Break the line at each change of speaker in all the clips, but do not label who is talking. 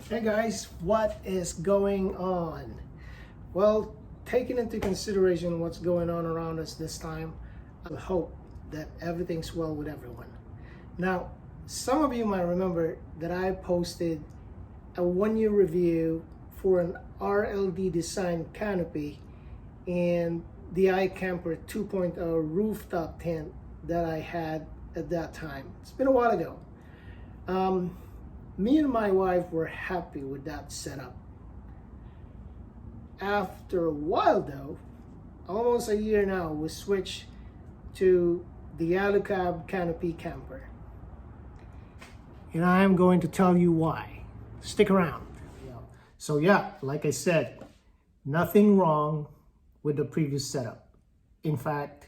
Hey guys, what is going on? Well, taking into consideration what's going on around us this time, I hope that everything's well with everyone. Now, some of you might remember that I posted a 1-year review for an RLD design canopy and the iCamper 2.0 rooftop tent that I had at that time. It's been a while ago. Me and my wife were happy with that setup. After a while though, almost a year now, we switched to the Alu-Cab Canopy Camper. And I am going to tell you why. Stick around. So yeah, like I said, nothing wrong with the previous setup. In fact,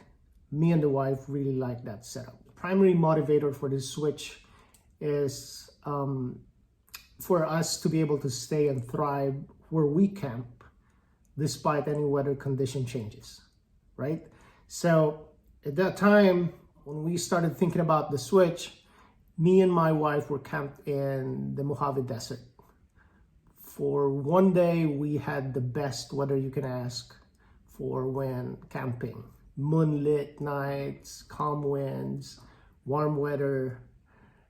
me and the wife really like that setup. The primary motivator for this switch is for us to be able to stay and thrive where we camp despite any weather condition changes, right? So at that time, when we started thinking about the switch, me and my wife were camped in the Mojave Desert. For one day, we had the best weather you can ask for when camping. Moonlit nights, calm winds, warm weather,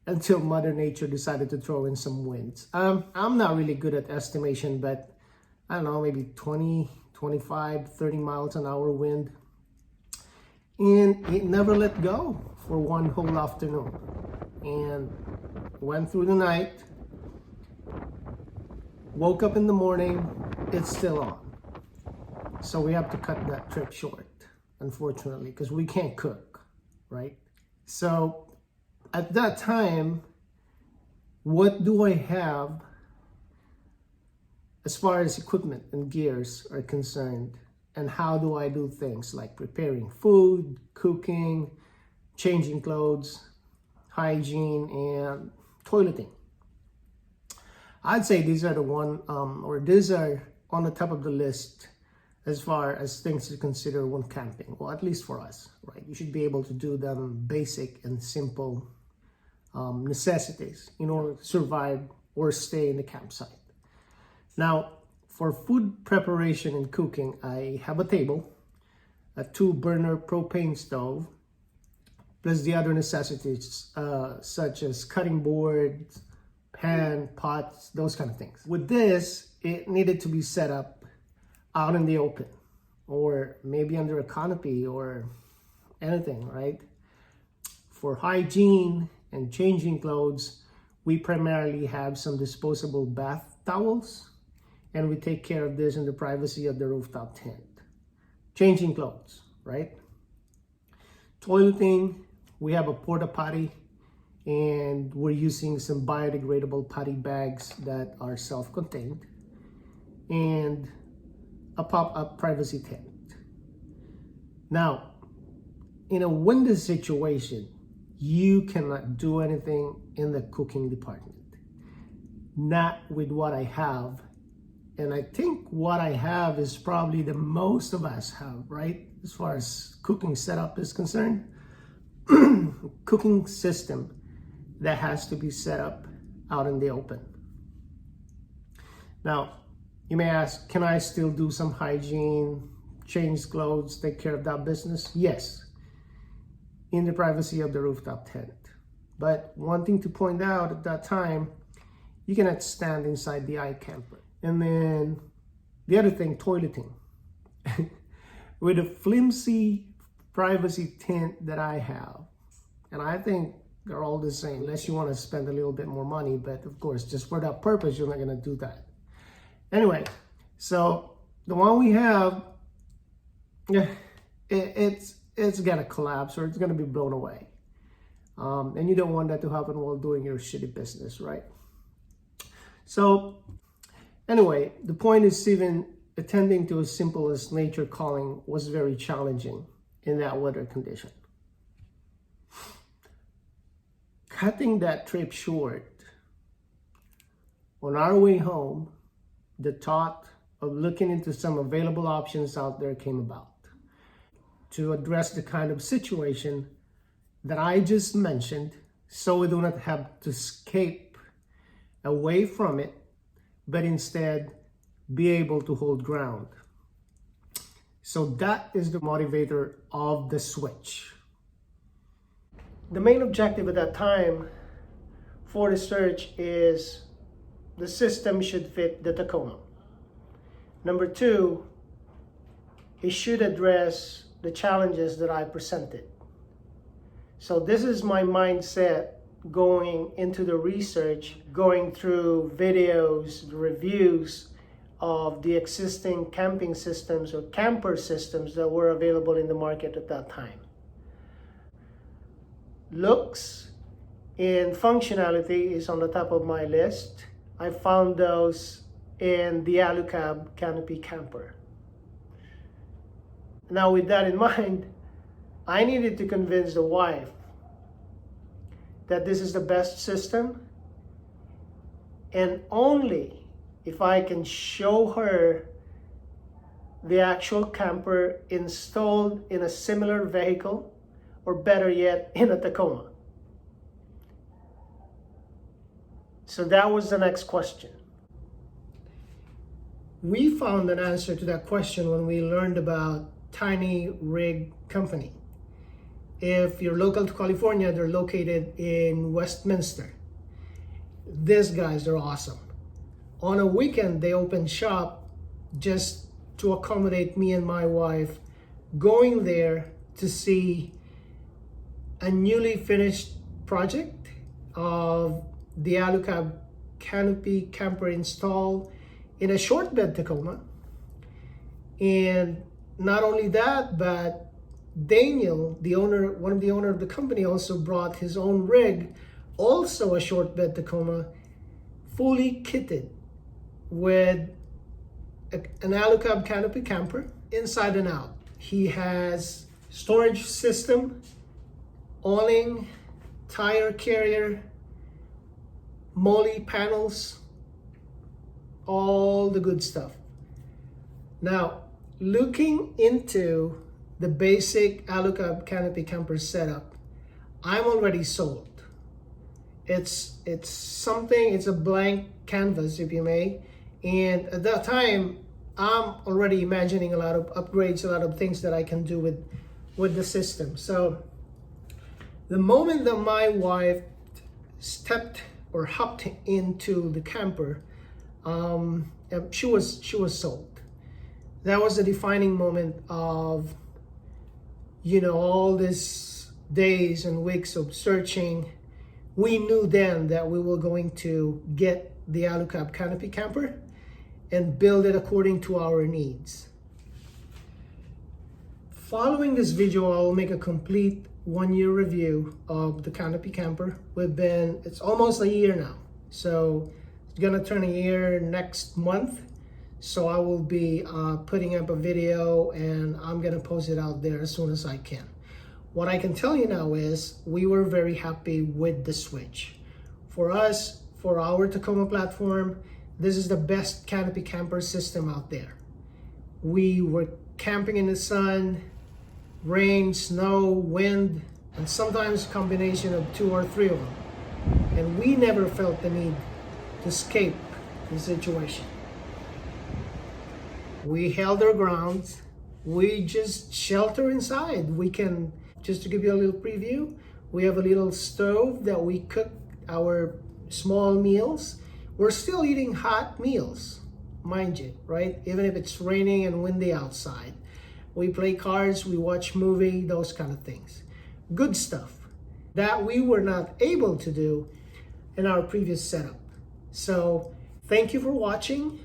until Mother Nature decided to throw in some winds. I'm not really good at estimation, but I don't know, maybe 20, 25, 30 miles an hour wind. And it never let go for one whole afternoon. And went through the night, woke up in the morning, it's still on. So we have to cut that trip short, unfortunately, because we can't cook, right? So at that time, what do I have as far as equipment and gears are concerned? And how do I do things like preparing food, cooking, changing clothes, hygiene, and toileting? I'd say these are these are on the top of the list as far as things to consider when camping. Well, at least for us, right? You should be able to do them basic and simple necessities in order to survive or stay in the campsite. Now, for food preparation and cooking, I have a table, a 2-burner propane stove, plus the other necessities such as cutting boards, pan, pots, those kind of things. With this, it needed to be set up out in the open, or maybe under a canopy or anything, right? For hygiene and changing clothes, we primarily have some disposable bath towels, and we take care of this in the privacy of the rooftop tent. Changing clothes, right? Toileting, we have a porta potty, and we're using some biodegradable potty bags that are self-contained, and a pop-up privacy tent. Now, in a windy situation, you cannot do anything in the cooking department. Not with what I have. And I think what I have is probably the most of us have, right? As far as cooking setup is concerned. Cooking system that has to be set up out in the open. Now, you may ask, can I still do some hygiene, change clothes, take care of that business? Yes, in the privacy of the rooftop tent. But one thing to point out at that time, you cannot stand inside the iCamper. And then the other thing, toileting. With a flimsy privacy tent that I have, and I think they're all the same, unless you want to spend a little bit more money, but of course, just for that purpose, you're not going to do that. Anyway, so the one we have, it's gonna collapse or it's gonna be blown away. And you don't want that to happen while doing your shitty business, right? So anyway, the point is, even attending to as simple as nature calling was very challenging in that weather condition. Cutting that trip short, on our way home, the thought of looking into some available options out there came about to address the kind of situation that I just mentioned, so we do not have to escape away from it but instead be able to hold ground. So that is the motivator of the switch. The main objective at that time for the search is the system should fit the Tacoma. Number two, it should address the challenges that I presented. So this is my mindset going into the research, going through videos, reviews of the existing camping systems or camper systems that were available in the market at that time. Looks and functionality is on the top of my list. I found those in the Alu-Cab Canopy Camper. Now with that in mind, I needed to convince the wife that this is the best system, and only if I can show her the actual camper installed in a similar vehicle, or better yet, in a Tacoma. So that was the next question. We found an answer to that question when we learned about Tiny Rig Company. If you're local to California, they're located in Westminster. These guys are awesome. On a weekend, they open shop just to accommodate me and my wife going there to see a newly finished project of the Alu-Cab Canopy Camper installed in a short bed Tacoma. And not only that, but Daniel, the owner, one of the owner of the company, also brought his own rig, also a short bed Tacoma, fully kitted with an Alu-Cab Canopy Camper inside and out. He has storage system, awning, tire carrier, MOLLE panels, all the good stuff. Now, looking into the basic Alu-Cab Canopy Camper setup, I'm already sold. It's something, it's a blank canvas, if you may. And at that time, I'm already imagining a lot of upgrades, a lot of things that I can do with the system. So the moment that my wife stepped or hopped into the camper, she was sold. That was the defining moment of, you know, all these days and weeks of searching. We knew then that we were going to get the Alu-Cab Canopy Camper and build it according to our needs. Following this video, I'll make a complete 1-year review of the Canopy Camper. It's almost a year now. So it's gonna turn a year next month. So I will be putting up a video and I'm gonna post it out there as soon as I can. What I can tell you now is we were very happy with the switch. For us, for our Tacoma platform, this is the best canopy camper system out there. We were camping in the sun, rain, snow, wind, and sometimes a combination of 2 or 3 of them. And we never felt the need to escape the situation. We held our ground. We just shelter inside. We can, just to give you a little preview, we have a little stove that we cook our small meals. We're still eating hot meals, mind you, right? Even if it's raining and windy outside. We play cards, we watch movie, those kind of things. Good stuff that we were not able to do in our previous setup. So thank you for watching.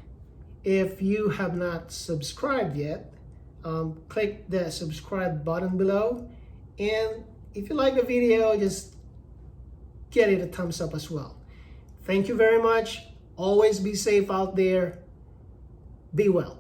If you have not subscribed yet, click the subscribe button below. And if you like the video, just get it a thumbs up as well. Thank you very much. Always be safe out there. Be well.